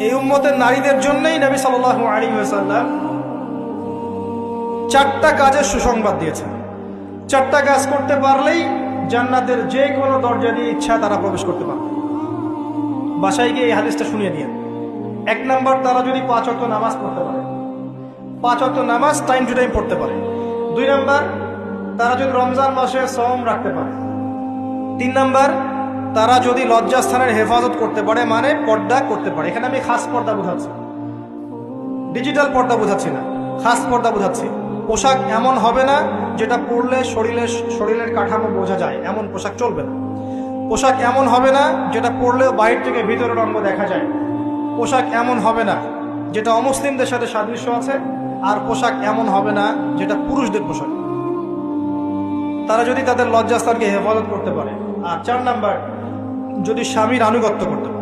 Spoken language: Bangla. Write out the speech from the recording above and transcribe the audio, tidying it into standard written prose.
এই উম্মতের নারীদের জন্যই নবী সাল্লাল্লাহু আলাইহি ওয়াসাল্লাম 4টা কাজের সুসংবাদ দিয়েছেন। 4টা কাজ করতে পারলেই জান্নাতের যে কোনো দরজা দিয়ে ইচ্ছা তারা প্রবেশ করতে পারবে। বাসায় গিয়ে এই হাদিসটা শুনিয়ে দিয়ে। 1 নাম্বার, তারা যদি 5 ওয়াক্ত নামাজ পড়তে পারে, 5 ওয়াক্ত নামাজ টাইম টু টাইম পড়তে পারে। 2 নাম্বার, তারা যদি রমজান মাসে সওম রাখতে পারে। 3 নাম্বার, তারা যদি লজ্জাস্থানের হেফাজত করতে পারে, মানে পর্দা করতে পারে। এখানে আমি খাস পর্দা বোঝাচ্ছি, ডিজিটাল পর্দা বোঝাচ্ছি না, খাস পর্দা বোঝাচ্ছি। পোশাক এমন হবে না যেটা পরলে শরীরের কাঠামো বোঝা যায়, এমন পোশাক চলবে না। পোশাক এমন হবে না যেটা পরলেও বাইরে থেকে ভিতরের অঙ্গ দেখা যায়। পোশাক এমন হবে না যেটা অমুসলিমদের সাথে সাদৃশ্য আছে। আর পোশাক এমন হবে না যেটা পুরুষদের পোশাক। তারা যদি তাদের লজ্জাস্থানকে হেফাজত করতে পারে। আর 4 নাম্বার, যদি স্বামীর আনুগত্য করতে পারে।